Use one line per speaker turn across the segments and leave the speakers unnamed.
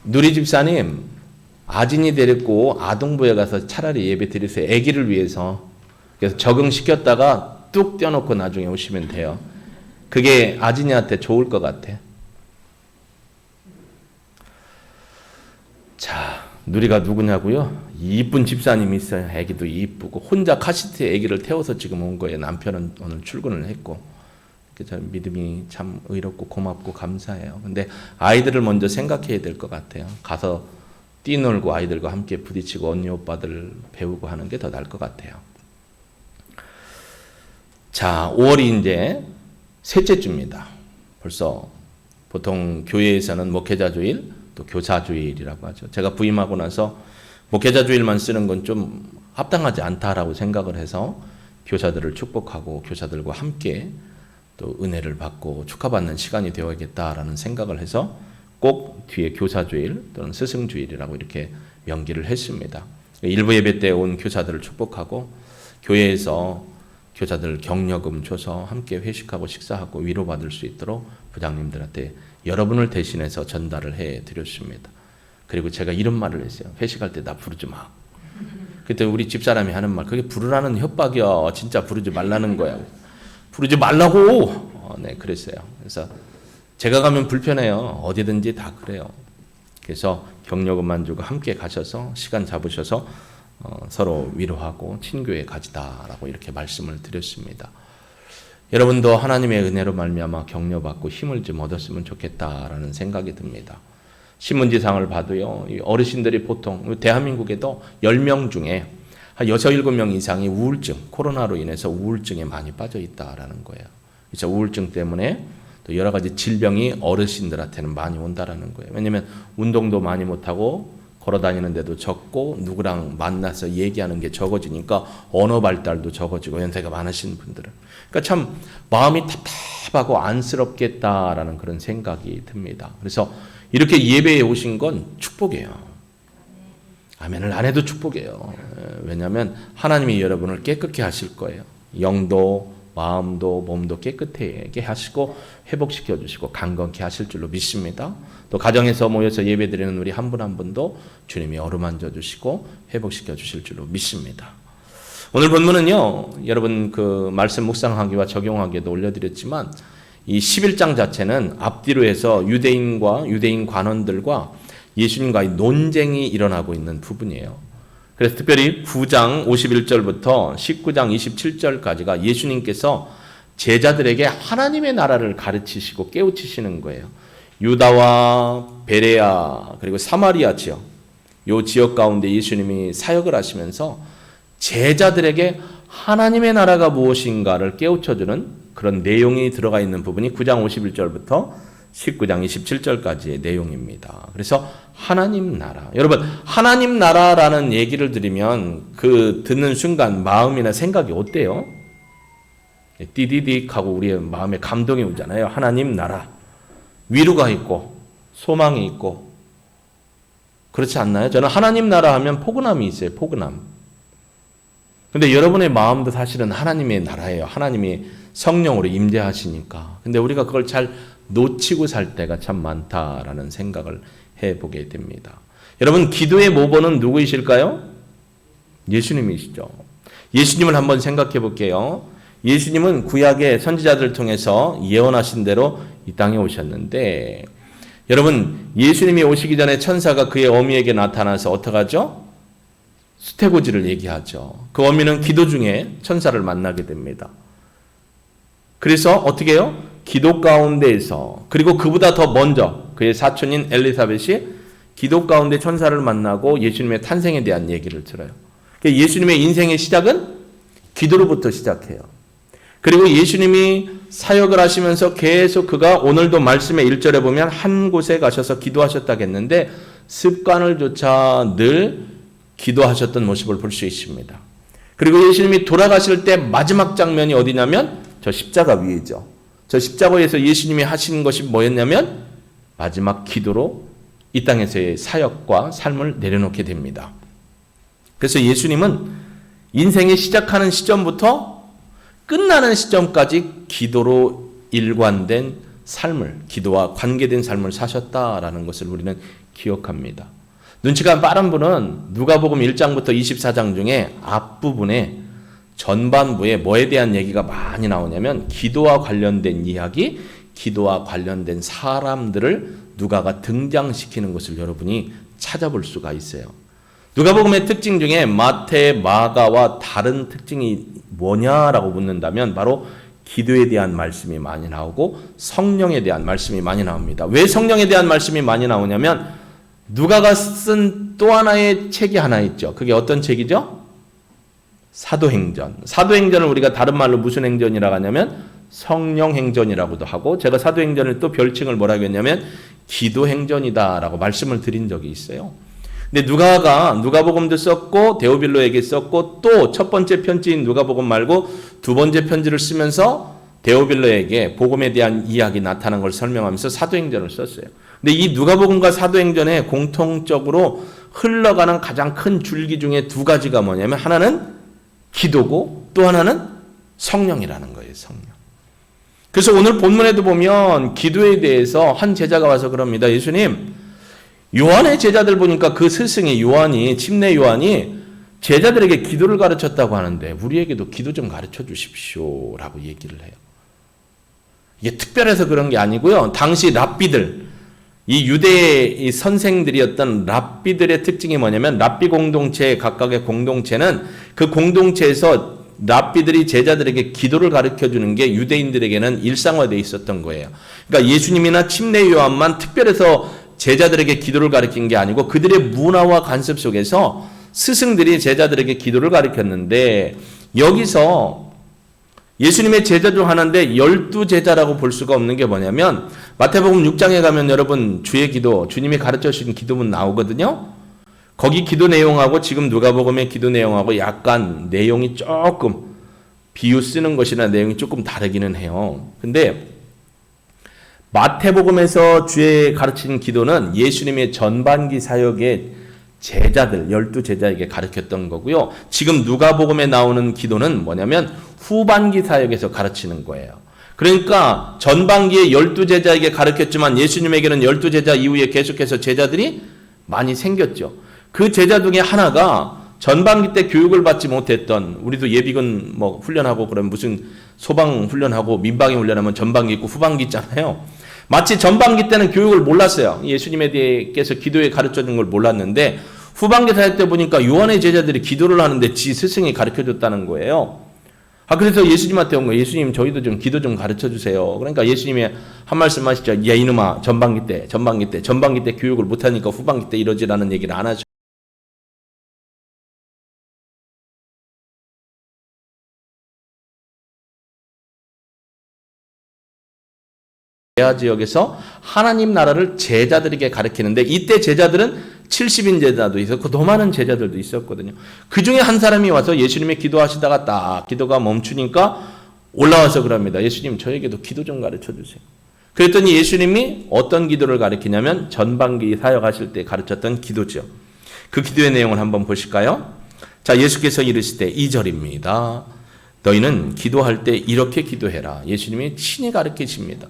누리 집사님, 아진이 데리고 아동부에 가서 차라리 예배 드리세요. 아기를 위해서. 그래서 적응시켰다가 뚝 떼어놓고 나중에 오시면 돼요. 그게 아진이한테 좋을 것 같아. 자, 누리가 누구냐고요? 이쁜 집사님이 있어요. 아기도 이쁘고 혼자 카시트에 아기를 태워서 지금 온 거예요. 남편은 오늘 출근을 했고. 저는 믿음이 참 의롭고 고맙고 감사해요. 근데 아이들을 먼저 생각해야 될 것 같아요. 가서 뛰놀고 아이들과 함께 부딪히고 언니 오빠들 배우고 하는 게 더 나을 것 같아요. 자, 5월이 이제 셋째 주입니다. 벌써 보통 교회에서는 목회자 주일, 또 교사 주일이라고 하죠. 제가 부임하고 나서 목회자 주일만 쓰는 건 좀 합당하지 않다라고 생각을 해서 교사들을 축복하고 교사들과 함께 또 은혜를 받고 축하받는 시간이 되어야겠다라는 생각을 해서 꼭 뒤에 교사주일 또는 스승주일이라고 이렇게 명기를 했습니다. 일부 예배 때 온 교사들을 축복하고 교회에서 교사들 격려금 줘서 함께 회식하고 식사하고 위로받을 수 있도록 부장님들한테 여러분을 대신해서 전달을 해드렸습니다. 그리고 제가 이런 말을 했어요. 회식할 때 나 부르지 마. 그때 우리 집사람이 하는 말, 그게 부르라는 협박이야. 진짜 부르지 말라는 거야. 부르지 말라고. 네, 그랬어요. 그래서 제가 가면 불편해요. 어디든지 다 그래요. 그래서 격려금만 주고 함께 가셔서 시간 잡으셔서 서로 위로하고 친교에 가지다라고 이렇게 말씀을 드렸습니다. 여러분도 하나님의 은혜로 말미암아 격려받고 힘을 좀 얻었으면 좋겠다라는 생각이 듭니다. 신문지상을 봐도요, 어르신들이 보통 대한민국에도 10명 중에 한 6, 7명 이상이 우울증, 코로나로 인해서 우울증에 많이 빠져 있다라는 거예요. 그래서 우울증 때문에 또 여러 가지 질병이 어르신들한테는 많이 온다라는 거예요. 왜냐하면 운동도 많이 못하고 걸어 다니는데도 적고 누구랑 만나서 얘기하는 게 적어지니까 언어 발달도 적어지고 연세가 많으신 분들은. 그러니까 참 마음이 답답하고 안쓰럽겠다라는 그런 생각이 듭니다. 그래서 이렇게 예배에 오신 건 축복이에요. 아멘을 안 해도 축복이에요. 왜냐하면 하나님이 여러분을 깨끗게 하실 거예요. 영도 마음도 몸도 깨끗하게 하시고 회복시켜 주시고 강건케 하실 줄로 믿습니다. 또 가정에서 모여서 예배드리는 우리 한 분 한 분도 주님이 어루만져 주시고 회복시켜 주실 줄로 믿습니다. 오늘 본문은요, 여러분 그 말씀 묵상하기와 적용하기에도 올려드렸지만 이 11장 자체는 앞뒤로 해서 유대인과 유대인 관원들과 예수님과의 논쟁이 일어나고 있는 부분이에요. 그래서 특별히 9장 51절부터 19장 27절까지가 예수님께서 제자들에게 하나님의 나라를 가르치시고 깨우치시는 거예요. 유다와 베레아 그리고 사마리아 지역, 이 지역 가운데 예수님이 사역을 하시면서 제자들에게 하나님의 나라가 무엇인가를 깨우쳐주는 그런 내용이 들어가 있는 부분이 9장 51절부터 19장 27절까지의 내용입니다. 그래서 하나님 나라. 여러분, 하나님 나라라는 얘기를 들으면 그 듣는 순간 마음이나 생각이 어때요? 띠디딕 하고 우리의 마음에 감동이 오잖아요. 하나님 나라. 위로가 있고 소망이 있고 그렇지 않나요? 저는 하나님 나라 하면 포근함이 있어요. 포근함. 근데 여러분의 마음도 사실은 하나님의 나라예요. 하나님이 성령으로 임재하시니까. 근데 우리가 그걸 잘 놓치고 살 때가 참 많다라는 생각을 해보게 됩니다. 여러분, 기도의 모본은 누구이실까요? 예수님이시죠. 예수님을 한번 생각해 볼게요. 예수님은 구약의 선지자들을 통해서 예언하신 대로 이 땅에 오셨는데, 여러분, 예수님이 오시기 전에 천사가 그의 어미에게 나타나서 어떻게 하죠? 수태고지를 얘기하죠. 그 어미는 기도 중에 천사를 만나게 됩니다. 그래서 어떻게 해요? 기도 가운데에서, 그리고 그보다 더 먼저 그의 사촌인 엘리사벳이 기도 가운데 천사를 만나고 예수님의 탄생에 대한 얘기를 들어요. 예수님의 인생의 시작은 기도로부터 시작해요. 그리고 예수님이 사역을 하시면서 계속 그가 오늘도 말씀의 1절에 보면 한 곳에 가셔서 기도하셨다겠는데 습관을 조차 늘 기도하셨던 모습을 볼 수 있습니다. 그리고 예수님이 돌아가실 때 마지막 장면이 어디냐면 저 십자가 위에죠. 저 십자가에서 예수님이 하신 것이 뭐였냐면 마지막 기도로 이 땅에서의 사역과 삶을 내려놓게 됩니다. 그래서 예수님은 인생이 시작하는 시점부터 끝나는 시점까지 기도로 일관된 삶을, 기도와 관계된 삶을 사셨다라는 것을 우리는 기억합니다. 눈치가 빠른 분은 누가복음 1장부터 24장 중에 앞부분에 전반부에 뭐에 대한 얘기가 많이 나오냐면 기도와 관련된 이야기, 기도와 관련된 사람들을 누가가 등장시키는 것을 여러분이 찾아볼 수가 있어요. 누가복음의 특징 중에 마태, 마가와 다른 특징이 뭐냐라고 묻는다면 바로 기도에 대한 말씀이 많이 나오고 성령에 대한 말씀이 많이 나옵니다. 왜 성령에 대한 말씀이 많이 나오냐면 누가가 쓴 또 하나의 책이 하나 있죠. 그게 어떤 책이죠? 사도행전. 사도행전을 우리가 다른 말로 무슨 행전이라고 하냐면 성령행전이라고도 하고, 제가 사도행전을 또 별칭을 뭐라고 했냐면 기도행전이다라고 말씀을 드린 적이 있어요. 근데 누가가 누가복음도 썼고 데오빌로에게 썼고 또 첫 번째 편지인 누가복음 말고 두 번째 편지를 쓰면서 데오빌로에게 복음에 대한 이야기 나타난 걸 설명하면서 사도행전을 썼어요. 근데 이 누가복음과 사도행전에 공통적으로 흘러가는 가장 큰 줄기 중에 두 가지가 뭐냐면 하나는 기도고 또 하나는 성령이라는 거예요. 성령. 그래서 오늘 본문에도 보면 기도에 대해서 한 제자가 와서 그럽니다. 예수님, 요한의 제자들 보니까 그 스승이 요한이, 침례 요한이 제자들에게 기도를 가르쳤다고 하는데 우리에게도 기도 좀 가르쳐 주십시오 라고 얘기를 해요. 이게 특별해서 그런 게 아니고요. 당시 랍비들, 이 유대의 선생들이었던 랍비들의 특징이 뭐냐면 랍비 공동체, 각각의 공동체는 그 공동체에서 랍비들이 제자들에게 기도를 가르쳐주는 게 유대인들에게는 일상화되어 있었던 거예요. 그러니까 예수님이나 침례 요한만 특별해서 제자들에게 기도를 가르친 게 아니고 그들의 문화와 관습 속에서 스승들이 제자들에게 기도를 가르쳤는데, 여기서 예수님의 제자 중 하나인데 12제자라고 볼 수가 없는 게 뭐냐면 마태복음 6장에 가면 여러분 주의 기도, 주님이 가르쳐 주신 기도문 나오거든요. 거기 기도 내용하고 지금 누가복음의 기도 내용하고 약간 내용이 조금 비유 쓰는 것이나 내용이 조금 다르기는 해요. 근데 마태복음에서 주의 가르친 기도는 예수님의 전반기 사역의 제자들, 12제자에게 가르쳤던 거고요. 지금 누가복음에 나오는 기도는 뭐냐면 후반기 사역에서 가르치는 거예요. 그러니까 전반기에 12제자에게 가르쳤지만 예수님에게는 12제자 이후에 계속해서 제자들이 많이 생겼죠. 그 제자 중에 하나가 전반기 때 교육을 받지 못했던, 우리도 예비군 뭐 훈련하고 그러면 무슨 소방 훈련하고 민방위 훈련하면 전반기 있고 후반기 있잖아요. 마치 전반기 때는 교육을 몰랐어요. 예수님에 대해서 기도에 가르쳐준 걸 몰랐는데 후반기 사역 때 보니까 요한의 제자들이 기도를 하는데 지 스승이 가르쳐줬다는 거예요. 그래서 예수님한테 온 거예요. 예수님, 저희도 좀 기도 좀 가르쳐주세요. 그러니까 예수님이 한 말씀 하시죠. 야 이놈아, 전반기 때 교육을 못하니까 후반기 때 이러지라는 얘기를 안 하죠. 베아 지역에서 하나님 나라를 제자들에게 가르치는데 이때 제자들은 70인 제자도 있었고 더 많은 제자들도 있었거든요. 그 중에 한 사람이 와서 예수님의 기도하시다가 딱 기도가 멈추니까 올라와서 그럽니다. 예수님, 저에게도 기도 좀 가르쳐 주세요. 그랬더니 예수님이 어떤 기도를 가르치냐면 전반기 사역하실 때 가르쳤던 기도죠. 그 기도의 내용을 한번 보실까요? 자, 예수께서 이르시되 2절입니다. 너희는 기도할 때 이렇게 기도해라. 예수님이 친히 가르치십니다.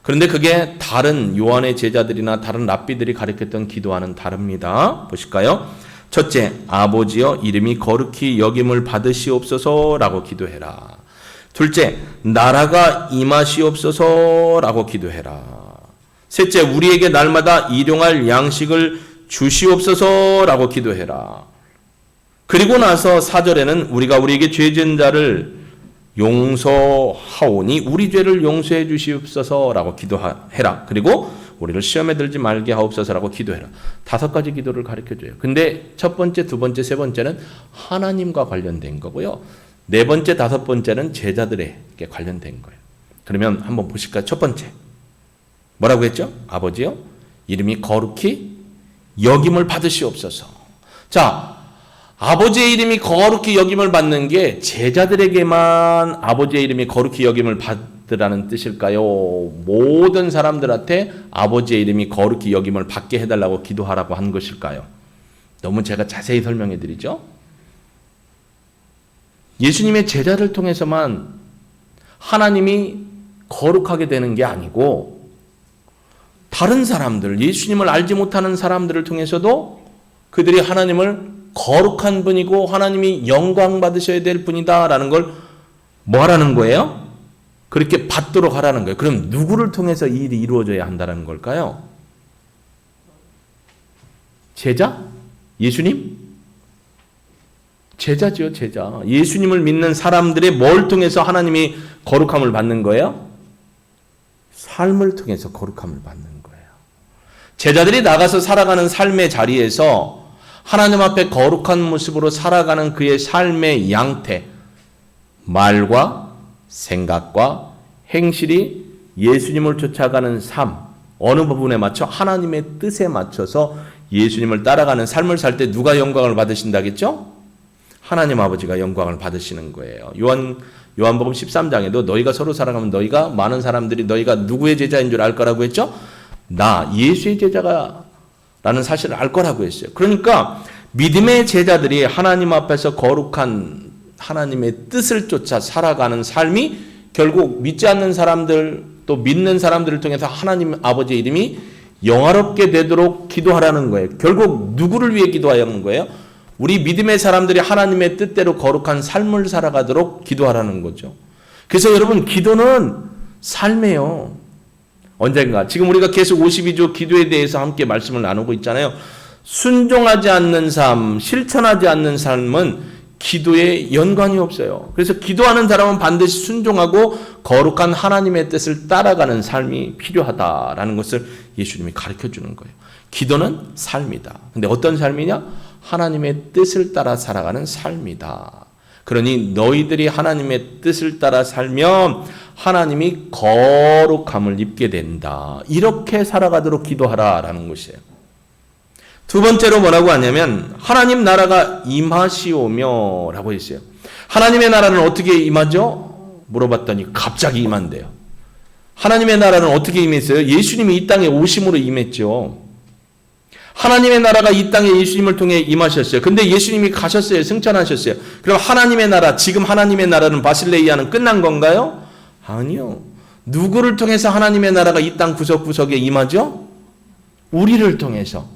그런데 그게 다른 요한의 제자들이나 다른 랍비들이 가르쳤던 기도와는 다릅니다. 보실까요? 첫째, 아버지여 이름이 거룩히 여김을 받으시옵소서라고 기도해라. 둘째, 나라가 임하시옵소서라고 기도해라. 셋째, 우리에게 날마다 일용할 양식을 주시옵소서라고 기도해라. 그리고 나서 4절에는 우리가 우리에게 죄 지은 자를 용서하오니 우리 죄를 용서해 주시옵소서라고 기도해라. 그리고 우리를 시험에 들지 말게 하옵소서라고 기도해라. 5가지 기도를 가르쳐줘요. 근데 첫 번째, 두 번째, 세 번째는 하나님과 관련된 거고요. 네 번째, 다섯 번째는 제자들에게 관련된 거예요. 그러면 한번 보실까요? 첫 번째, 뭐라고 했죠? 아버지요, 이름이 거룩히 여김을 받으시옵소서. 자, 아버지의 이름이 거룩히 여김을 받는 게 제자들에게만 아버지의 이름이 거룩히 여김을 받으라는 뜻일까요? 모든 사람들한테 아버지의 이름이 거룩히 여김을 받게 해달라고 기도하라고 한 것일까요? 너무 제가 자세히 설명해 드리죠. 예수님의 제자를 통해서만 하나님이 거룩하게 되는 게 아니고 다른 사람들, 예수님을 알지 못하는 사람들을 통해서도 그들이 하나님을 거룩한 분이고 하나님이 영광 받으셔야 될 분이다라는 걸 뭐 하라는 거예요? 그렇게 받도록 하라는 거예요. 그럼 누구를 통해서 이 일이 이루어져야 한다는 걸까요? 제자? 예수님? 제자죠, 제자. 예수님을 믿는 사람들의 뭘 통해서 하나님이 거룩함을 받는 거예요? 삶을 통해서 거룩함을 받는 거예요. 제자들이 나가서 살아가는 삶의 자리에서 하나님 앞에 거룩한 모습으로 살아가는 그의 삶의 양태, 말과 생각과 행실이 예수님을 쫓아가는 삶, 어느 부분에 맞춰 하나님의 뜻에 맞춰서 예수님을 따라가는 삶을 살 때 누가 영광을 받으신다겠죠? 하나님 아버지가 영광을 받으시는 거예요. 요한복음 13장에도 너희가 서로 살아가면 너희가 많은 사람들이 너희가 누구의 제자인 줄 알 거라고 했죠? 나 예수의 제자가 라는 사실을 알 거라고 했어요. 그러니까 믿음의 제자들이 하나님 앞에서 거룩한 하나님의 뜻을 쫓아 살아가는 삶이 결국 믿지 않는 사람들 또 믿는 사람들을 통해서 하나님 아버지의 이름이 영화롭게 되도록 기도하라는 거예요. 결국 누구를 위해 기도하는 거예요? 우리 믿음의 사람들이 하나님의 뜻대로 거룩한 삶을 살아가도록 기도하라는 거죠. 그래서 여러분 기도는 삶이에요. 언젠가 지금 우리가 계속 52조 기도에 대해서 함께 말씀을 나누고 있잖아요. 순종하지 않는 삶, 실천하지 않는 삶은 기도에 연관이 없어요. 그래서 기도하는 사람은 반드시 순종하고 거룩한 하나님의 뜻을 따라가는 삶이 필요하다라는 것을 예수님이 가르쳐 주는 거예요. 기도는 삶이다. 근데 어떤 삶이냐? 하나님의 뜻을 따라 살아가는 삶이다. 그러니 너희들이 하나님의 뜻을 따라 살면 하나님이 거룩함을 입게 된다. 이렇게 살아가도록 기도하라라는 것이에요. 두 번째로 뭐라고 하냐면 하나님 나라가 임하시오며 라고 했어요. 하나님의 나라는 어떻게 임하죠? 물어봤더니 갑자기 임한대요. 하나님의 나라는 어떻게 임했어요? 예수님이 이 땅에 오심으로 임했죠. 하나님의 나라가 이 땅에 예수님을 통해 임하셨어요. 근데 예수님이 가셨어요. 승천하셨어요. 그럼 하나님의 나라, 지금 하나님의 나라는 바실레이아는 끝난 건가요? 아니요. 누구를 통해서 하나님의 나라가 이 땅 구석구석에 임하죠? 우리를 통해서.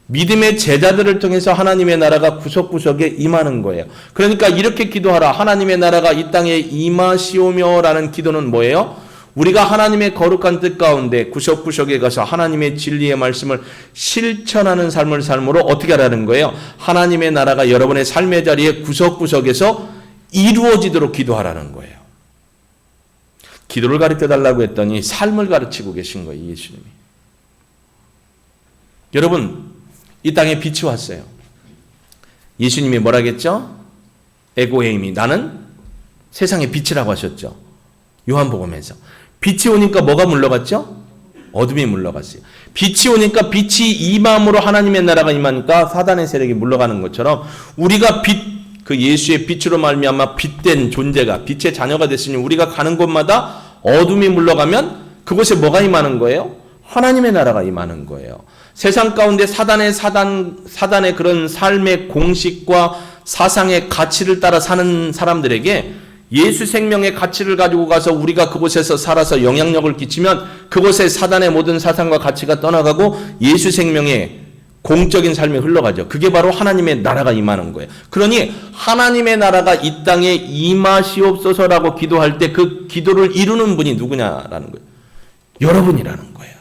믿음의 제자들을 통해서 하나님의 나라가 구석구석에 임하는 거예요. 그러니까 이렇게 기도하라. 하나님의 나라가 이 땅에 임하시오며 라는 기도는 뭐예요? 우리가 하나님의 거룩한 뜻 가운데 구석구석에 가서 하나님의 진리의 말씀을 실천하는 삶을 삶으로 어떻게 하라는 거예요? 하나님의 나라가 여러분의 삶의 자리에 구석구석에서 이루어지도록 기도하라는 거예요. 기도를 가르쳐 달라고 했더니 삶을 가르치고 계신 거예요, 예수님이. 여러분, 이 땅에 빛이 왔어요. 예수님이 뭐라겠죠? 에고헤이미, 나는 세상의 빛이라고 하셨죠. 요한복음에서. 빛이 오니까 뭐가 물러갔죠? 어둠이 물러갔어요. 빛이 오니까 빛이 임함으로 하나님의 나라가 임하니까 사단의 세력이 물러가는 것처럼 우리가 빛, 그 예수의 빛으로 말미암아 빛된 존재가 빛의 자녀가 됐으니 우리가 가는 곳마다 어둠이 물러가면 그곳에 뭐가 임하는 거예요? 하나님의 나라가 임하는 거예요. 세상 가운데 사단의 그런 삶의 공식과 사상의 가치를 따라 사는 사람들에게 예수 생명의 가치를 가지고 가서 우리가 그곳에서 살아서 영향력을 끼치면 그곳에 사단의 모든 사상과 가치가 떠나가고 예수 생명의 공적인 삶이 흘러가죠. 그게 바로 하나님의 나라가 임하는 거예요. 그러니 하나님의 나라가 이 땅에 임하시옵소서라고 기도할 때 그 기도를 이루는 분이 누구냐라는 거예요. 여러분이라는 거예요.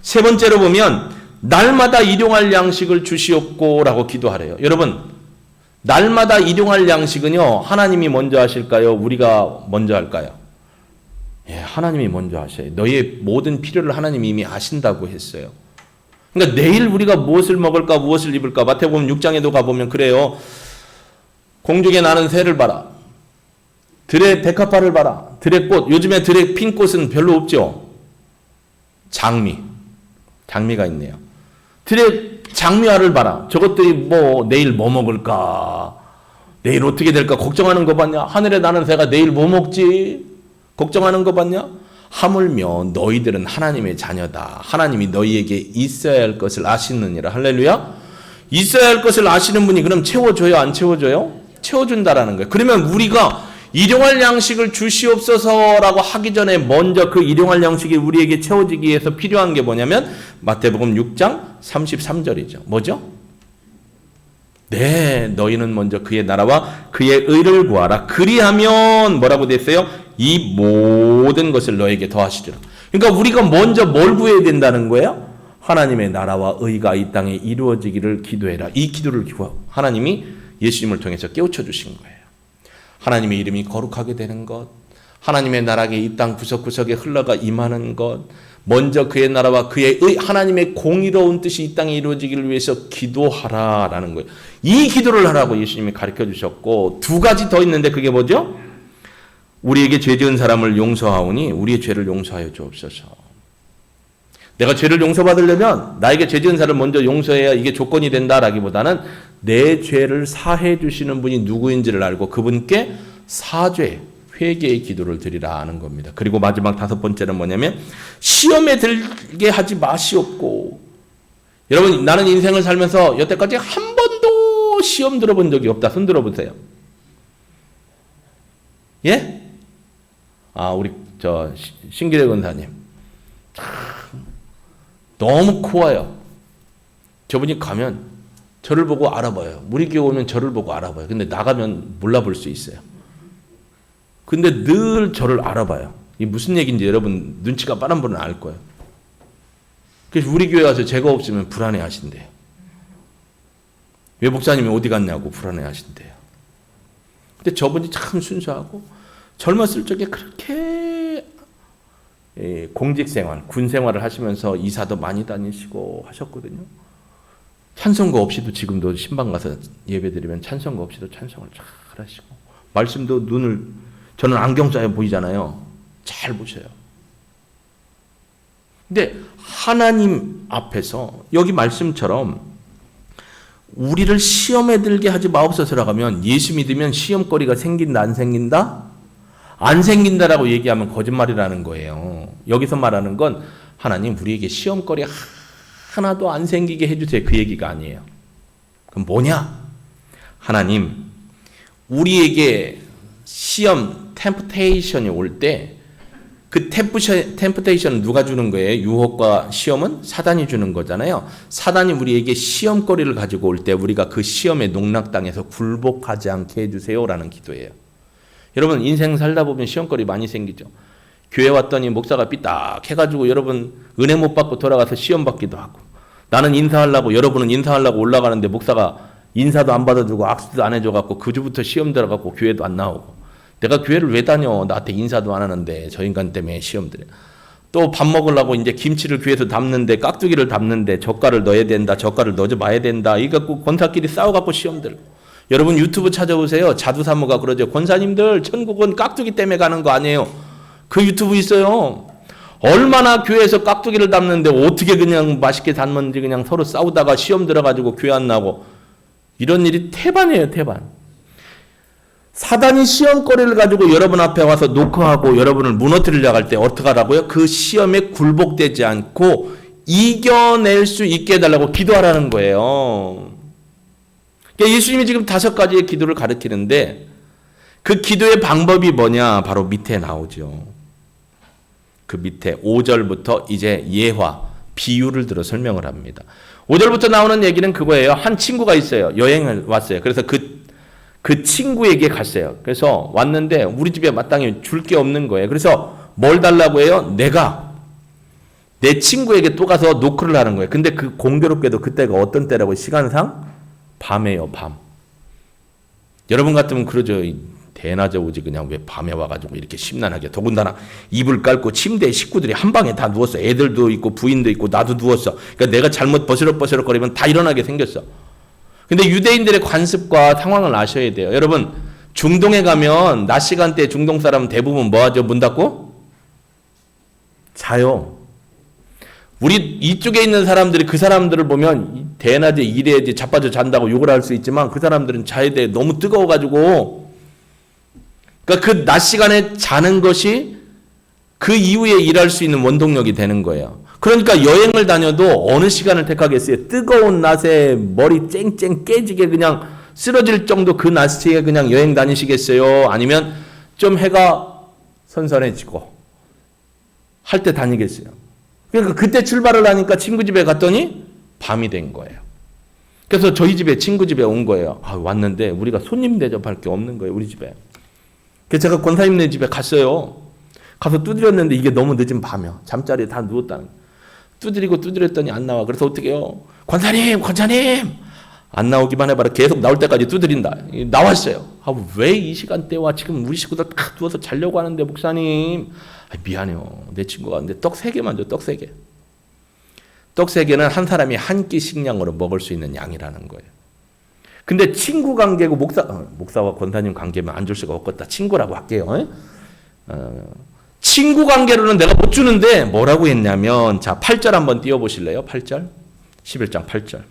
세 번째로 보면 날마다 일용할 양식을 주시옵고라고 기도하래요. 여러분, 날마다 일용할 양식은요, 하나님이 먼저 하실까요? 우리가 먼저 할까요? 예, 하나님이 먼저 하셔요. 너희의 모든 필요를 하나님이 이미 아신다고 했어요. 그러니까 내일 우리가 무엇을 먹을까, 무엇을 입을까? 마태복음 6장에도 가보면 그래요. 공중에 나는 새를 봐라. 들의 백합화를 봐라. 들의 꽃, 요즘에 들의 핀 꽃은 별로 없죠. 장미가 있네요. 들의 장미화를 봐라. 저것들이 뭐 내일 뭐 먹을까? 내일 어떻게 될까? 걱정하는 거 봤냐? 하늘에 나는 새가 내일 뭐 먹지? 걱정하는 거 봤냐? 하물며 너희들은 하나님의 자녀다. 하나님이 너희에게 있어야 할 것을 아시느니라. 할렐루야. 있어야 할 것을 아시는 분이 그럼 채워줘요? 안 채워줘요? 채워준다라는 거예요. 그러면 우리가 일용할 양식을 주시옵소서라고 하기 전에 먼저 그 일용할 양식이 우리에게 채워지기 위해서 필요한 게 뭐냐면 마태복음 6장 33절이죠. 뭐죠? 네, 너희는 먼저 그의 나라와 그의 의를 구하라. 그리하면 뭐라고 됐어요? 이 모든 것을 너에게 더하시리라. 그러니까 우리가 먼저 뭘 구해야 된다는 거예요? 하나님의 나라와 의가 이 땅에 이루어지기를 기도해라. 이 기도를 하나님이 예수님을 통해서 깨우쳐 주신 거예요. 하나님의 이름이 거룩하게 되는 것, 하나님의 나라가 이 땅 구석구석에 흘러가 임하는 것, 먼저 그의 나라와 그의 하나님의 공의로운 뜻이 이 땅에 이루어지기를 위해서 기도하라라는 거예요. 이 기도를 하라고 예수님이 가르쳐 주셨고, 두 가지 더 있는데 그게 뭐죠? 우리에게 죄 지은 사람을 용서하오니 우리의 죄를 용서하여 주옵소서. 내가 죄를 용서받으려면 나에게 죄 지은 사람을 먼저 용서해야 이게 조건이 된다라기보다는 내 죄를 사해 주시는 분이 누구인지를 알고 그분께 사죄, 회개의 기도를 드리라 하는 겁니다. 그리고 마지막 다섯 번째는 뭐냐면 시험에 들게 하지 마시옵고. 여러분, 나는 인생을 살면서 여태까지 한 번도 시험 들어본 적이 없다. 손 들어보세요. 예? 우리 신기래 권사님 참 너무 고와요. 저분이 가면 저를 보고 알아봐요. 우리 교회 오면 저를 보고 알아봐요. 근데 나가면 몰라볼 수 있어요. 근데 늘 저를 알아봐요. 이게 무슨 얘기인지 여러분 눈치가 빠른 분은 알 거예요. 그래서 우리 교회 와서 제가 없으면 불안해 하신대요. 왜 목사님이 어디 갔냐고 불안해 하신대요. 근데 저분이 참 순수하고 젊었을 적에 그렇게 공직생활, 군생활을 하시면서 이사도 많이 다니시고 하셨거든요. 찬송가 없이도 지금도 신방 가서 예배드리면 찬송가 없이도 찬송을 잘 하시고 말씀도 저는 안경 써야 보이잖아요. 잘 보셔요. 근데 하나님 앞에서 여기 말씀처럼 우리를 시험에 들게 하지 마옵소서라고 하면 예수 믿으면 시험거리가 생긴다 안 생긴다? 안 생긴다라고 얘기하면 거짓말이라는 거예요. 여기서 말하는 건 하나님 우리에게 시험거리 하나도 안 생기게 해주세요. 그 얘기가 아니에요. 그럼 뭐냐? 하나님 우리에게 시험, 템프테이션이 올 때 그 템프테이션은 누가 주는 거예요? 유혹과 시험은 사단이 주는 거잖아요. 사단이 우리에게 시험거리를 가지고 올 때 우리가 그 시험에 농락당해서 굴복하지 않게 해주세요라는 기도예요. 여러분 인생 살다 보면 시험거리 많이 생기죠. 교회 왔더니 목사가 삐딱 해가지고 여러분 은혜 못 받고 돌아가서 시험 받기도 하고, 나는 인사하려고 여러분은 인사하려고 올라가는데 목사가 인사도 안 받아주고 악수도 안 해줘갖고 그 주부터 시험 들어가고 교회도 안 나오고, 내가 교회를 왜 다녀? 나한테 인사도 안 하는데 저 인간 때문에 시험들에. 또 밥 먹으려고 이제 김치를 교회에서 담는데 깍두기를 담는데 젓갈을 넣어야 된다, 젓갈을 넣어줘 봐야 된다, 이 갖고 권사끼리 싸워갖고 시험 들고. 여러분 유튜브 찾아보세요. 자두사모가 그러죠. 권사님들 천국은 깍두기 때문에 가는 거 아니에요. 그 유튜브 있어요. 얼마나 교회에서 깍두기를 담는데 어떻게 그냥 맛있게 담는지 그냥 서로 싸우다가 시험 들어가지고 교회 안 나고, 이런 일이 태반이에요. 태반. 사단이 시험거리를 가지고 여러분 앞에 와서 노크하고 여러분을 무너뜨리려고 할 때 어떻게 하라고요? 그 시험에 굴복되지 않고 이겨낼 수 있게 해달라고 기도하라는 거예요. 그러니까 예수님이 지금 5가지의 기도를 가르치는데 그 기도의 방법이 뭐냐? 바로 밑에 나오죠. 그 밑에 5절부터 이제 예화, 비유를 들어 설명을 합니다. 5절부터 나오는 얘기는 그거예요. 한 친구가 있어요. 여행을 왔어요. 그래서 그 친구에게 갔어요. 그래서 왔는데 우리 집에 마땅히 줄 게 없는 거예요. 그래서 뭘 달라고 해요? 내가 내 친구에게 또 가서 노크를 하는 거예요. 근데 그 공교롭게도 그때가 어떤 때라고 시간상? 밤에요, 밤. 여러분 같으면 그러죠. 대낮에 오지 그냥 왜 밤에 와가지고 이렇게 심란하게. 더군다나 이불 깔고 침대에 식구들이 한 방에 다 누웠어. 애들도 있고 부인도 있고 나도 누웠어. 그러니까 내가 잘못 버스럭버스럭거리면 다 일어나게 생겼어. 근데 유대인들의 관습과 상황을 아셔야 돼요. 여러분 중동에 가면 낮 시간대 중동 사람은 대부분 뭐 하죠? 문 닫고? 자요. 우리 이쪽에 있는 사람들이 그 사람들을 보면 대낮에 일해야지 자빠져 잔다고 욕을 할 수 있지만 그 사람들은 자야 돼. 너무 뜨거워가지고. 그러니까 그 낮 시간에 자는 것이 그 이후에 일할 수 있는 원동력이 되는 거예요. 그러니까 여행을 다녀도 어느 시간을 택하겠어요? 뜨거운 낮에 머리 쨍쨍 깨지게 그냥 쓰러질 정도 그 낮에 그냥 여행 다니시겠어요? 아니면 좀 해가 선선해지고 할 때 다니겠어요. 그러니까 그때 출발을 하니까 친구 집에 갔더니 밤이 된 거예요. 그래서 저희 집에 친구 집에 온 거예요. 왔는데 우리가 손님 대접할 게 없는 거예요. 우리 집에. 그래서 제가 권사님네 집에 갔어요. 가서 두드렸는데 이게 너무 늦은 밤이야. 잠자리에 다 누웠다는 거예요. 두드렸더니 안 나와. 그래서 어떻게 해요? 권사님! 안 나오기만 해봐라. 계속 나올 때까지 두드린다. 나왔어요. 왜 이 시간대 와? 지금 우리 식구들 딱 누워서 자려고 하는데 목사님. 미안해요. 내 친구가 왔는데 떡 3개만 줘. 떡 3개. 떡 3개는 한 사람이 한 끼 식량으로 먹을 수 있는 양이라는 거예요. 근데 친구 관계고 목사와 권사님 관계면 안 줄 수가 없겠다. 친구라고 할게요. 친구 관계로는 내가 못 주는데 뭐라고 했냐면 자 8절 한번 띄워보실래요? 8절 11장 8절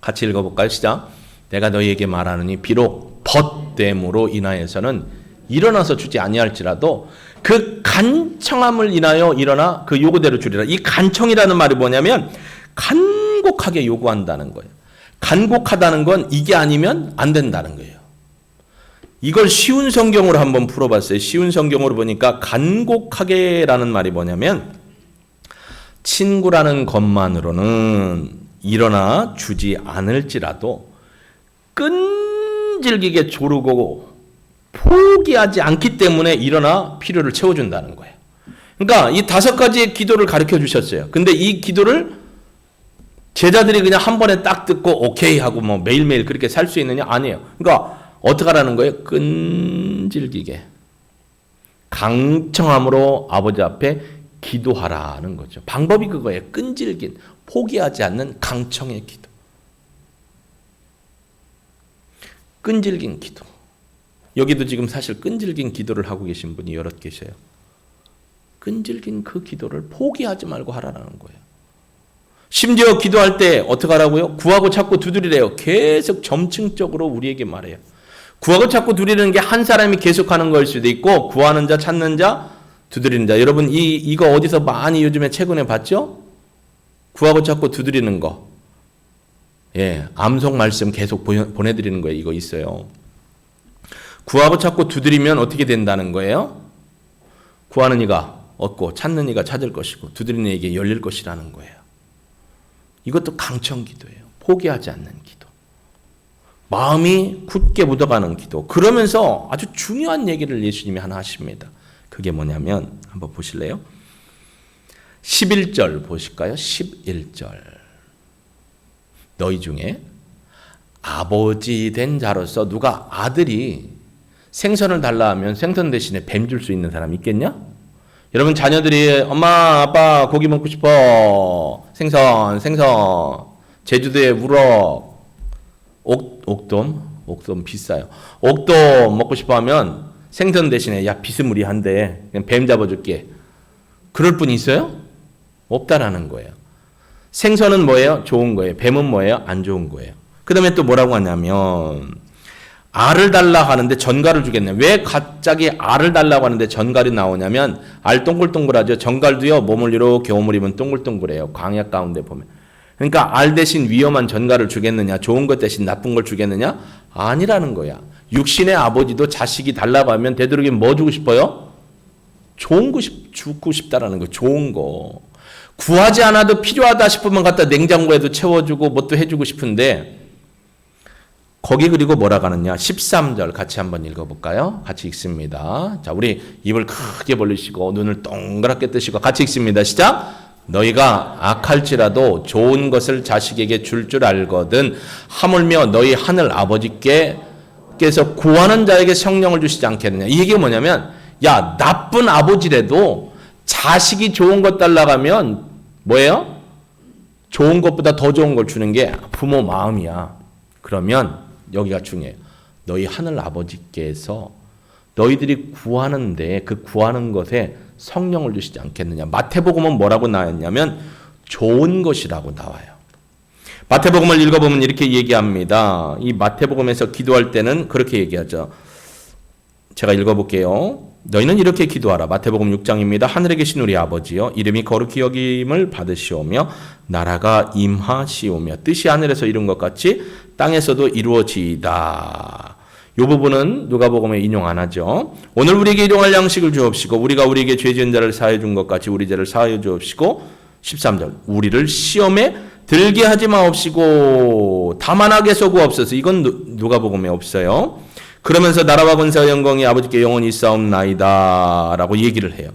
같이 읽어볼까요? 시작. 내가 너희에게 말하느니 비록 벗됨으로 인하여서는 일어나서 주지 아니할지라도 그 간청함을 인하여 일어나 그 요구대로 주리라. 이 간청이라는 말이 뭐냐면 간곡하게 요구한다는 거예요. 간곡하다는 건 이게 아니면 안 된다는 거예요. 이걸 쉬운 성경으로 한번 풀어봤어요. 쉬운 성경으로 보니까 간곡하게라는 말이 뭐냐면 친구라는 것만으로는 일어나 주지 않을지라도 끈질기게 조르고 포기하지 않기 때문에 일어나 필요를 채워준다는 거예요. 그러니까 이 5가지의 기도를 가르쳐 주셨어요. 근데 이 기도를 제자들이 그냥 한 번에 딱 듣고 오케이 하고 뭐 매일매일 그렇게 살 수 있느냐? 아니에요. 그러니까 어떻게 하라는 거예요? 끈질기게 강청함으로 아버지 앞에 기도하라는 거죠. 방법이 그거예요. 끈질긴 포기하지 않는 강청의 기도. 끈질긴 기도. 여기도 지금 사실 끈질긴 기도를 하고 계신 분이 여럿 계셔요. 끈질긴 그 기도를 포기하지 말고 하라는 거예요. 심지어 기도할 때 어떻게 하라고요? 구하고 찾고 두드리래요. 계속 점층적으로 우리에게 말해요. 구하고 찾고 두드리는 게 한 사람이 계속하는 걸 수도 있고 구하는 자, 찾는 자, 두드리는 자. 여러분 이거 어디서 많이 요즘에 최근에 봤죠? 구하고 찾고 두드리는 거. 예, 암송 말씀 계속 보내드리는 거예요. 이거 있어요. 구하고 찾고 두드리면 어떻게 된다는 거예요? 구하는 이가 얻고 찾는 이가 찾을 것이고 두드리는 이에게 열릴 것이라는 거예요. 이것도 강청 기도예요. 포기하지 않는 기도. 마음이 굳게 묻어가는 기도. 그러면서 아주 중요한 얘기를 예수님이 하나 하십니다. 그게 뭐냐면 한번 보실래요? 11절 보실까요? 11절. 너희 중에 아버지 된 자로서 누가 아들이 생선을 달라 하면 생선 대신에 뱀 줄 수 있는 사람 있겠냐? 여러분 자녀들이 엄마 아빠 고기 먹고 싶어. 생선 제주도에 우럭 옥돔 비싸요. 옥돔 먹고 싶어 하면 생선 대신에 야 비스무리한데 그냥 뱀 잡아줄게. 그럴 분 있어요? 없다라는 거예요. 생선은 뭐예요? 좋은 거예요. 뱀은 뭐예요? 안 좋은 거예요. 그 다음에 또 뭐라고 하냐면 알을 달라고 하는데 전갈을 주겠네. 왜 갑자기 알을 달라고 하는데 전갈이 나오냐면 알 동글동글하죠. 전갈도요. 몸을 이렇게 오므리면 동글동글해요. 광야 가운데 보면. 그러니까 알 대신 위험한 전갈을 주겠느냐? 좋은 것 대신 나쁜 걸 주겠느냐? 아니라는 거야. 육신의 아버지도 자식이 달라고 하면 되도록이면 뭐 주고 싶어요? 좋은 거 주고 싶다라는 거. 좋은 거. 구하지 않아도 필요하다 싶으면 갖다 냉장고에도 채워주고 뭣도 해주고 싶은데 거기 그리고 뭐라고 하느냐? 13절 같이 한번 읽어볼까요? 같이 읽습니다. 자, 우리 입을 크게 벌리시고 눈을 동그랗게 뜨시고 같이 읽습니다. 시작! 너희가 악할지라도 좋은 것을 자식에게 줄 알거든 하물며 너희 하늘 아버지께서 구하는 자에게 성령을 주시지 않겠느냐. 이 얘기가 뭐냐면 야 나쁜 아버지라도 자식이 좋은 것 달라고 하면 뭐예요? 좋은 것보다 더 좋은 걸 주는 게 부모 마음이야. 그러면 여기가 중요해요. 너희 하늘 아버지께서 너희들이 구하는데 그 구하는 것에 성령을 주시지 않겠느냐. 마태복음은 뭐라고 나왔냐면 좋은 것이라고 나와요. 마태복음을 읽어보면 이렇게 얘기합니다. 이 마태복음에서 기도할 때는 그렇게 얘기하죠. 제가 읽어볼게요. 너희는 이렇게 기도하라. 마태복음 6장입니다. 하늘에 계신 우리 아버지여 이름이 거룩히 여김을 받으시오며 나라가 임하시오며 뜻이 하늘에서 이룬 것 같이 땅에서도 이루어지이다. 이 부분은 누가복음에 인용 안 하죠. 오늘 우리에게 일용할 양식을 주옵시고 우리가 우리에게 죄 지은 자를 사하여 준 것 같이 우리 죄를 사하여 주옵시고 13절 우리를 시험에 들게 하지 마옵시고 다만 악에 쏘구옵소서. 이건 누가복음에 없어요. 그러면서 나라와 권세와 영광이 아버지께 영원히 있사옵나이다 라고 얘기를 해요.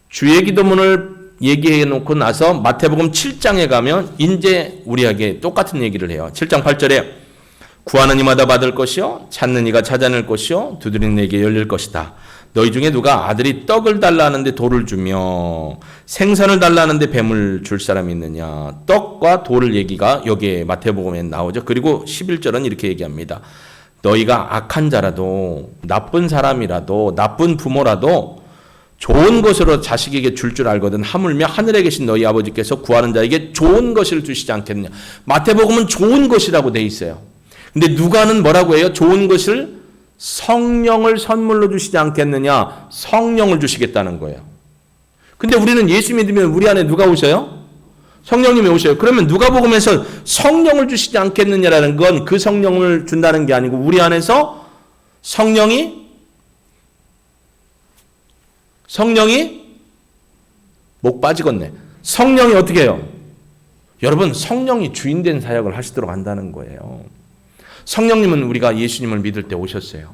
주의 기도문을 얘기해 놓고 나서 마태복음 7장에 가면 이제 우리에게 똑같은 얘기를 해요. 7장 8절에 구하는 이마다 받을 것이요 찾는 이가 찾아낼 것이요 두드리는 이에게 열릴 것이다. 너희 중에 누가 아들이 떡을 달라 하는데 돌을 주며 생선을 달라 하는데 뱀을 줄 사람이 있느냐. 떡과 돌을 얘기가 여기에 마태복음에 나오죠. 그리고 11절은 이렇게 얘기합니다. 너희가 악한 자라도 나쁜 사람이라도 나쁜 부모라도 좋은 것으로 자식에게 줄 알거든 하물며 하늘에 계신 너희 아버지께서 구하는 자에게 좋은 것을 주시지 않겠느냐. 마태복음은 좋은 것이라고 돼 있어요. 근데 누가는 뭐라고 해요? 좋은 것을 성령을 선물로 주시지 않겠느냐. 성령을 주시겠다는 거예요. 근데 우리는 예수 믿으면 우리 안에 누가 오셔요? 성령님이 오셔요. 그러면 누가복음에서 성령을 주시지 않겠느냐라는 건 그 성령을 준다는 게 아니고 우리 안에서 성령이 목 빠지겠네. 성령이 어떻게 해요? 여러분 성령이 주인된 사역을 하시도록 한다는 거예요. 성령님은 우리가 예수님을 믿을 때 오셨어요.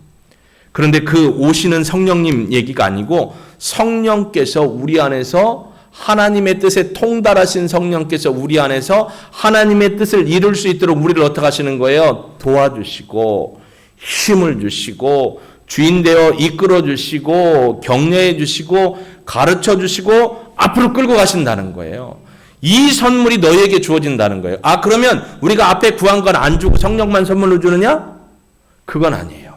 그런데 그 오시는 성령님 얘기가 아니고 성령께서 우리 안에서 하나님의 뜻에 통달하신 성령께서 우리 안에서 하나님의 뜻을 이룰 수 있도록 우리를 어떻게 하시는 거예요? 도와주시고 힘을 주시고 주인 되어 이끌어 주시고 격려해 주시고 가르쳐 주시고 앞으로 끌고 가신다는 거예요. 이 선물이 너희에게 주어진다는 거예요. 아 그러면 우리가 앞에 구한 건 안 주고 성령만 선물로 주느냐? 그건 아니에요.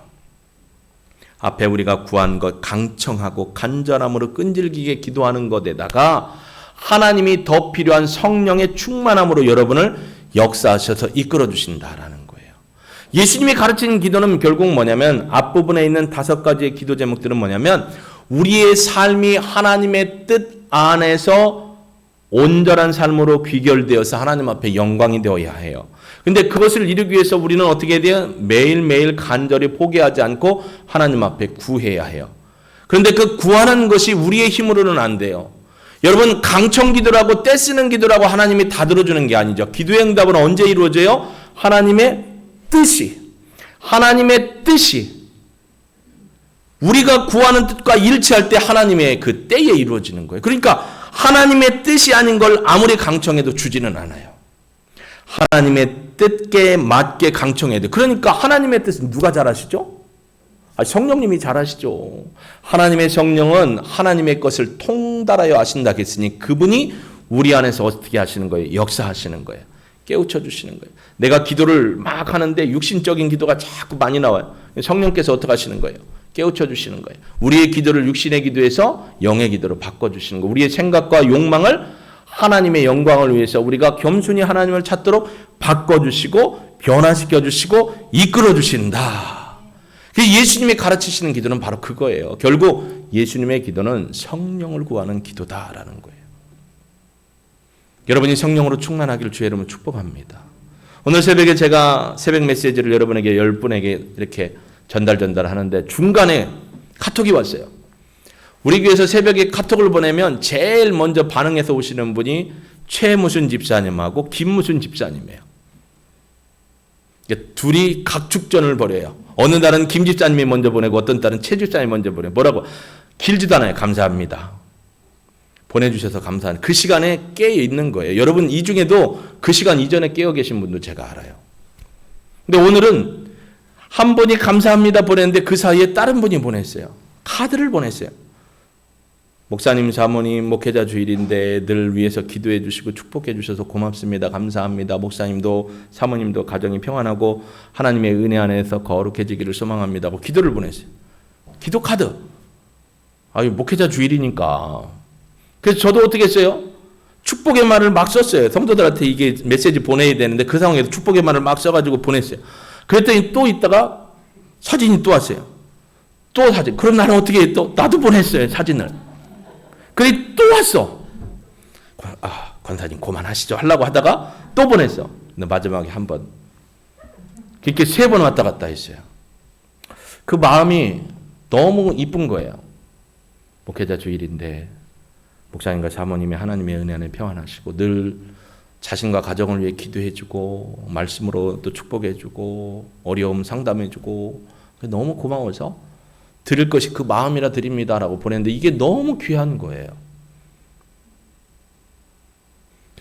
앞에 우리가 구한 것 강청하고 간절함으로 끈질기게 기도하는 것에다가 하나님이 더 필요한 성령의 충만함으로 여러분을 역사하셔서 이끌어 주신다라는 거예요. 예수님이 가르치는 기도는 결국 뭐냐면 앞부분에 있는 5가지의 기도 제목들은 뭐냐면 우리의 삶이 하나님의 뜻 안에서 온전한 삶으로 귀결되어서 하나님 앞에 영광이 되어야 해요. 근데 그것을 이루기 위해서 우리는 어떻게 해야 돼요? 매일매일 간절히 포기하지 않고 하나님 앞에 구해야 해요. 그런데 그 구하는 것이 우리의 힘으로는 안 돼요. 여러분 강청 기도라고 떼쓰는 기도라고 하나님이 다 들어주는 게 아니죠. 기도의 응답은 언제 이루어져요? 하나님의 뜻이 우리가 구하는 뜻과 일치할 때 하나님의 그 때에 이루어지는 거예요. 그러니까 하나님의 뜻이 아닌 걸 아무리 강청해도 주지는 않아요. 하나님의 뜻에 맞게 강청해야 돼요. 그러니까 하나님의 뜻은 누가 잘하시죠? 성령님이 잘하시죠. 하나님의 성령은 하나님의 것을 통달하여 하신다 했으니 그분이 우리 안에서 어떻게 하시는 거예요? 역사하시는 거예요. 깨우쳐 주시는 거예요. 내가 기도를 막 하는데 육신적인 기도가 자꾸 많이 나와요. 성령께서 어떻게 하시는 거예요? 깨우쳐 주시는 거예요. 우리의 기도를 육신의 기도에서 영의 기도로 바꿔주시는 거예요. 우리의 생각과 욕망을 하나님의 영광을 위해서 우리가 겸손히 하나님을 찾도록 바꿔주시고 변화시켜주시고 이끌어주신다. 예수님이 가르치시는 기도는 바로 그거예요. 결국 예수님의 기도는 성령을 구하는 기도다라는 거예요. 여러분이 성령으로 충만하기를 주의 이름으로 축복합니다. 오늘 새벽에 제가 새벽 메시지를 여러분에게 10분에게 이렇게 전달하는데 중간에 카톡이 왔어요. 우리 교회에서 새벽에 카톡을 보내면 제일 먼저 반응해서 오시는 분이 최무순 집사님하고 김무순 집사님이에요. 둘이 각축전을 벌여요. 어느 날은 김 집사님이 먼저 보내고 어떤 날은 최 집사님이 먼저 보내요. 뭐라고? 길지도 않아요. 감사합니다. 보내주셔서 감사한 그 시간에 깨어 있는 거예요. 여러분 이 중에도 그 시간 이전에 깨어 계신 분도 제가 알아요. 근데 오늘은 한 분이 감사합니다 보냈는데 그 사이에 다른 분이 보냈어요. 카드를 보냈어요. 목사님, 사모님, 목회자 주일인데 늘 위해서 기도해 주시고 축복해 주셔서 고맙습니다. 감사합니다. 목사님도 사모님도 가정이 평안하고 하나님의 은혜 안에서 거룩해지기를 소망합니다. 하고 기도를 보냈어요. 기도 카드. 목회자 주일이니까. 그래서 저도 어떻게 했어요? 축복의 말을 막 썼어요. 성도들한테 이게 메시지 보내야 되는데 그 상황에서 축복의 말을 막 써가지고 보냈어요. 그랬더니 또 있다가 사진이 또 왔어요. 또 사진. 그럼 나는 어떻게 해? 또 나도 보냈어요. 사진을. 그래 또 왔어. 권사님 그만하시죠 하려고 하다가 또 보냈어. 근데 마지막에 한 번. 그렇게 3번 왔다 갔다 했어요. 그 마음이 너무 이쁜 거예요. 목회자 주일인데 목사님과 사모님이 하나님의 은혜 안에 평안하시고 늘 자신과 가정을 위해 기도해주고 말씀으로 또 축복해주고 어려움 상담해주고 너무 고마워서 드릴 것이 그 마음이라 드립니다라고 보냈는데 이게 너무 귀한 거예요.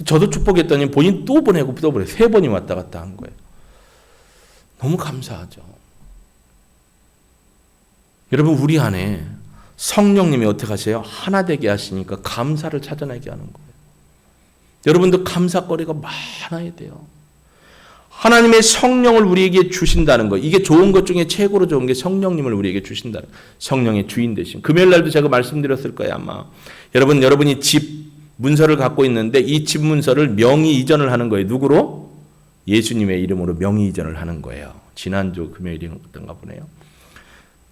저도 축복했더니 본인 또 보내고 또 보내고 3번이 왔다 갔다 한 거예요. 너무 감사하죠. 여러분 우리 안에 성령님이 어떻게 하세요? 하나 되게 하시니까 감사를 찾아내게 하는 거예요. 여러분도 감사거리가 많아야 돼요. 하나님의 성령을 우리에게 주신다는 거, 이게 좋은 것 중에 최고로 좋은 게 성령님을 우리에게 주신다는 거예요. 성령의 주인 되심. 금요일 날도 제가 말씀드렸을 거예요 아마. 여러분이 집 문서를 갖고 있는데 이 집 문서를 명의 이전을 하는 거예요. 누구로? 예수님의 이름으로 명의 이전을 하는 거예요. 지난주 금요일이었던가 보네요.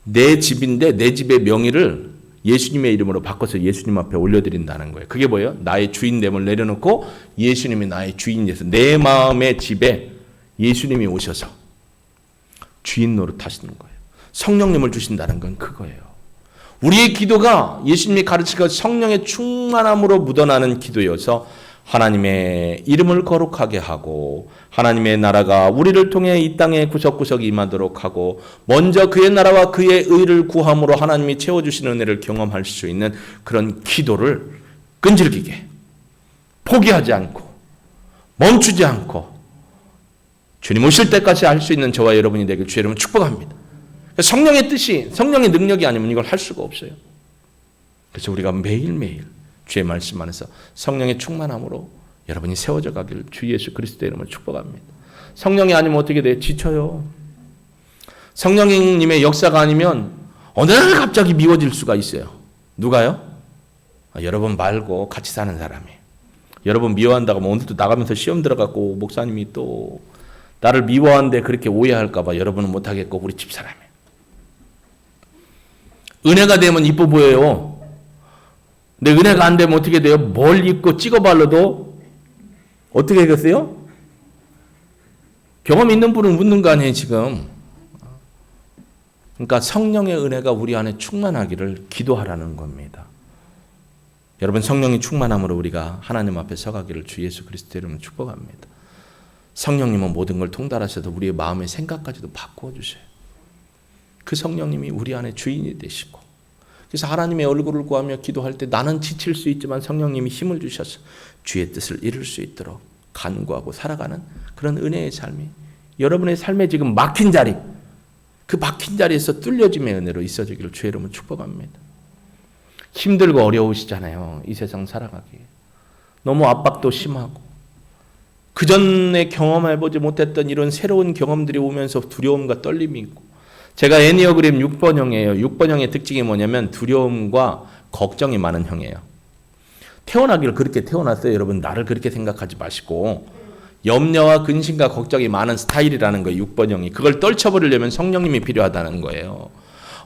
내 집인데 내 집의 명의를 예수님의 이름으로 바꿔서 예수님 앞에 올려드린다는 거예요. 그게 뭐예요? 나의 주인됨을 내려놓고 예수님이 나의 주인이 돼서 내 마음의 집에 예수님이 오셔서 주인 노릇하시는 거예요. 성령님을 주신다는 건 그거예요. 우리의 기도가 예수님이 가르치고 성령의 충만함으로 묻어나는 기도여서 하나님의 이름을 거룩하게 하고 하나님의 나라가 우리를 통해 이 땅에 구석구석 임하도록 하고 먼저 그의 나라와 그의 의를 구함으로 하나님이 채워주시는 은혜를 경험할 수 있는 그런 기도를 끈질기게 포기하지 않고 멈추지 않고 주님 오실 때까지 할 수 있는 저와 여러분이 되길 주의 이름으로 축복합니다. 성령의 뜻이, 성령의 능력이 아니면 이걸 할 수가 없어요. 그래서 우리가 매일매일 주의 말씀 안에서 성령의 충만함으로 여러분이 세워져 가기를 주 예수 그리스도의 이름으로 축복합니다. 성령이 아니면 어떻게 돼요? 지쳐요. 성령님의 역사가 아니면 어느 날 갑자기 미워질 수가 있어요. 누가요? 여러분 말고 같이 사는 사람이. 여러분 미워한다고 하면 오늘도 나가면서 시험 들어갔고 목사님이 또 나를 미워하는데 그렇게 오해할까 봐 여러분은 못하겠고 우리 집사람이. 은혜가 되면 이뻐 보여요. 근데 은혜가 안 되면 어떻게 돼요? 뭘 입고 찍어 발라도 어떻게 되겠어요? 경험 있는 분은 묻는 거 아니에요 지금. 그러니까 성령의 은혜가 우리 안에 충만하기를 기도하라는 겁니다. 여러분 성령이 충만함으로 우리가 하나님 앞에 서가기를 주 예수 그리스도의 이름으로 축복합니다. 성령님은 모든 걸 통달하셔서 우리의 마음의 생각까지도 바꾸어 주셔요. 그 성령님이 우리 안에 주인이 되시고 그래서 하나님의 얼굴을 구하며 기도할 때 나는 지칠 수 있지만 성령님이 힘을 주셔서 주의 뜻을 이룰 수 있도록 간구하고 살아가는 그런 은혜의 삶이 여러분의 삶에 지금 막힌 자리, 그 막힌 자리에서 뚫려짐의 은혜로 있어지기를 주의 이름으로 축복합니다. 힘들고 어려우시잖아요. 이 세상 살아가기. 너무 압박도 심하고 그전에 경험해보지 못했던 이런 새로운 경험들이 오면서 두려움과 떨림이 있고 제가 애니어그램 6번형이에요. 6번형의 특징이 뭐냐면 두려움과 걱정이 많은 형이에요. 태어나기를 그렇게 태어났어요. 여러분 나를 그렇게 생각하지 마시고 염려와 근심과 걱정이 많은 스타일이라는 거예요. 6번형이. 그걸 떨쳐버리려면 성령님이 필요하다는 거예요.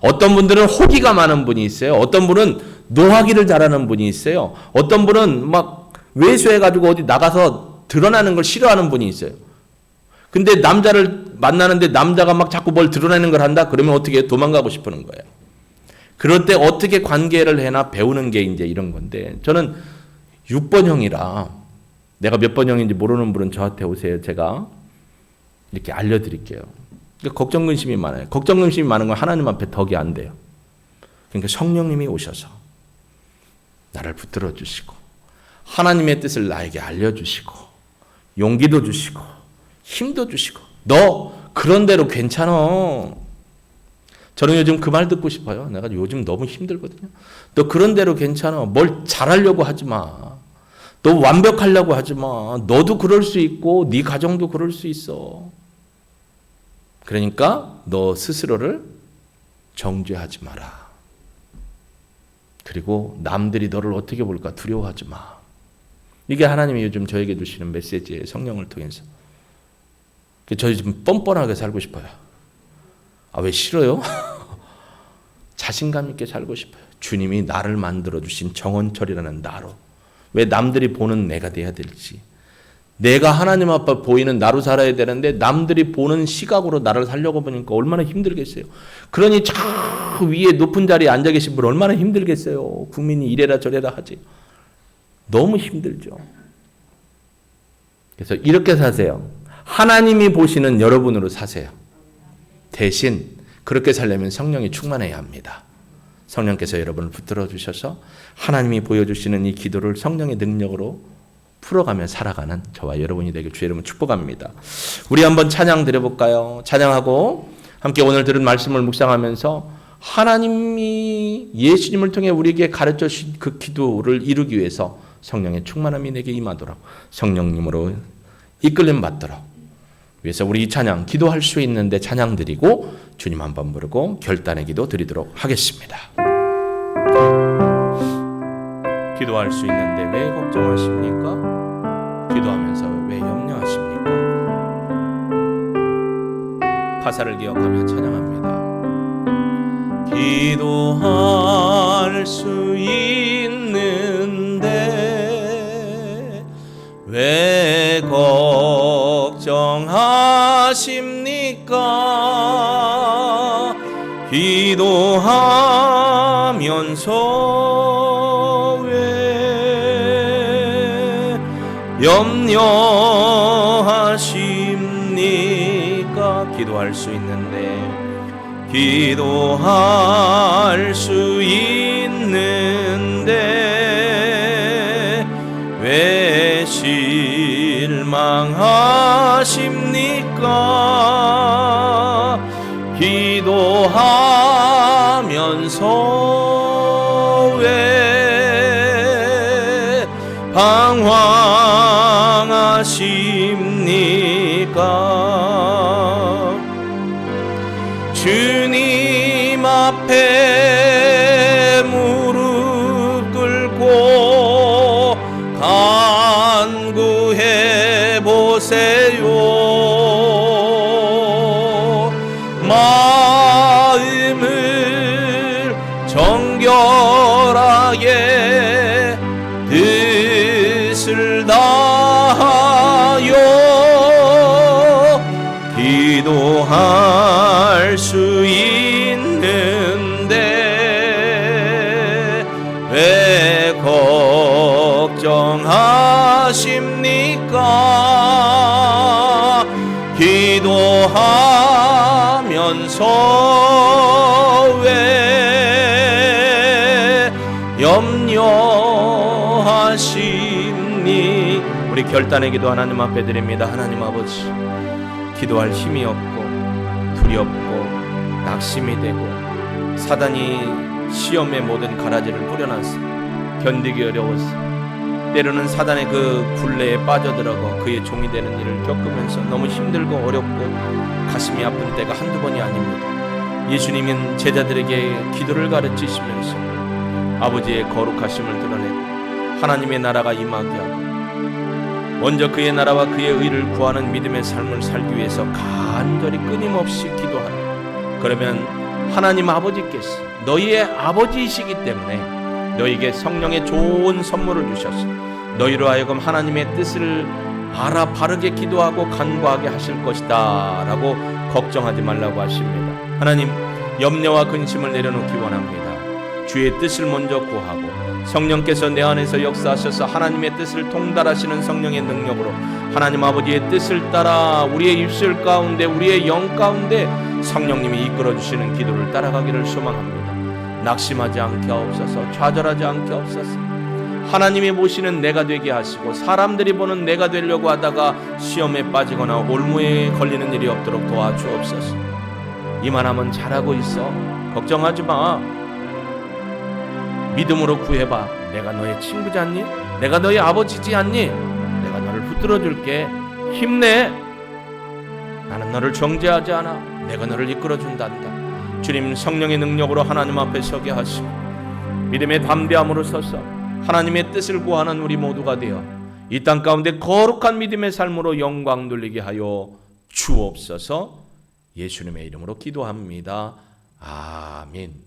어떤 분들은 호기가 많은 분이 있어요. 어떤 분은 노하기를 잘하는 분이 있어요. 어떤 분은 막 외소해가지고 어디 나가서 드러나는 걸 싫어하는 분이 있어요. 근데 남자를 만나는데 남자가 막 자꾸 뭘 드러내는 걸 한다? 그러면 어떻게 도망가고 싶은 거예요. 그럴 때 어떻게 관계를 해나 배우는 게 이제 이런 건데 저는 6번형이라 내가 몇 번형인지 모르는 분은 저한테 오세요. 제가 이렇게 알려드릴게요. 그러니까 걱정 근심이 많아요. 걱정 근심이 많은 건 하나님 앞에 덕이 안 돼요. 그러니까 성령님이 오셔서 나를 붙들어 주시고 하나님의 뜻을 나에게 알려주시고 용기도 주시고 힘도 주시고 너 그런 대로 괜찮아. 저는 요즘 그 말 듣고 싶어요. 내가 요즘 너무 힘들거든요. 너 그런 대로 괜찮아. 뭘 잘하려고 하지 마. 너 완벽하려고 하지 마. 너도 그럴 수 있고 네 가정도 그럴 수 있어. 그러니까 너 스스로를 정죄하지 마라. 그리고 남들이 너를 어떻게 볼까 두려워하지 마. 이게 하나님이 요즘 저에게 주시는 메시지예요. 성령을 통해서. 저희 좀 뻔뻔하게 살고 싶어요. 아, 왜 싫어요? 자신감 있게 살고 싶어요. 주님이 나를 만들어주신 정원철이라는 나로. 왜 남들이 보는 내가 돼야 될지. 내가 하나님 앞에 보이는 나로 살아야 되는데 남들이 보는 시각으로 나를 살려고 보니까 얼마나 힘들겠어요. 그러니 저 위에 높은 자리에 앉아 계신 분 얼마나 힘들겠어요. 국민이 이래라 저래라 하지. 너무 힘들죠. 그래서 이렇게 사세요. 하나님이 보시는 여러분으로 사세요. 대신 그렇게 살려면 성령이 충만해야 합니다. 성령께서 여러분을 붙들어 주셔서 하나님이 보여주시는 이 기도를 성령의 능력으로 풀어가며 살아가는 저와 여러분이 되길 주의 이름으로 축복합니다. 우리 한번 찬양 드려볼까요? 찬양하고 함께 오늘 들은 말씀을 묵상하면서 하나님이 예수님을 통해 우리에게 가르쳐 주신 그 기도를 이루기 위해서 성령의 충만함이 내게 임하도록 성령님으로 이끌림 받도록 위해서 우리 이 찬양 기도할 수 있는데 찬양 드리고 주님 한번 부르고 결단의 기도 드리도록 하겠습니다. 기도할 수 있는데 왜 걱정하십니까? 기도하면서 왜 염려하십니까? 가사를 기억하며 찬양합니다. 기도할 수 있는데 왜 걱정하십니까? 기도하면서 왜 염려하십니까? 기도할 수 있는데 기도할 수 있는데 왜 실망하십니까? 기도하면서 왜 방황하십니까? 주님 앞에 무릎 꿇고 간구해 보세요. 마음을 정결하게 뜻을 다하여 기도할 수 있는데 왜 걱정하십니까? 기도하면서 왜 염려하십니? 우리 결단의 기도 하나님 앞에 드립니다. 하나님 아버지, 기도할 힘이 없고 두렵고 낙심이 되고 사단이 시험의 모든 가라지를 뿌려놨어. 견디기 어려웠어. 때로는 사단의 그 굴레에 빠져들어가 그의 종이 되는 일을 겪으면서 너무 힘들고 어렵고 가슴이 아픈 때가 한두 번이 아닙니다. 예수님은 제자들에게 기도를 가르치시면서 아버지의 거룩하심을 드러내고 하나님의 나라가 임하게 하고 먼저 그의 나라와 그의 의를 구하는 믿음의 삶을 살기 위해서 간절히 끊임없이 기도하라. 그러면 하나님 아버지께서 너희의 아버지이시기 때문에 너희에게 성령의 좋은 선물을 주셔서 너희로 하여금 하나님의 뜻을 알아 바르게 기도하고 간구하게 하실 것이다 라고 걱정하지 말라고 하십니다. 하나님, 염려와 근심을 내려놓기 원합니다. 주의 뜻을 먼저 구하고 성령께서 내 안에서 역사하셔서 하나님의 뜻을 통달하시는 성령의 능력으로 하나님 아버지의 뜻을 따라 우리의 입술 가운데 우리의 영 가운데 성령님이 이끌어주시는 기도를 따라가기를 소망합니다. 낙심하지 않게 하옵소서. 좌절하지 않게 하옵소서. 하나님이 보시는 내가 되게 하시고 사람들이 보는 내가 되려고 하다가 시험에 빠지거나 올무에 걸리는 일이 없도록 도와주옵소서. 이만하면 잘하고 있어. 걱정하지 마. 믿음으로 구해봐. 내가 너의 친구지 않니? 내가 너의 아버지지 않니? 내가 너를 붙들어 줄게. 힘내. 나는 너를 정죄하지 않아. 내가 너를 이끌어 준단다. 주님, 성령의 능력으로 하나님 앞에 서게 하시고 믿음의 담대함으로 서서 하나님의 뜻을 구하는 우리 모두가 되어 이 땅 가운데 거룩한 믿음의 삶으로 영광 돌리게 하여 주옵소서. 예수님의 이름으로 기도합니다. 아멘.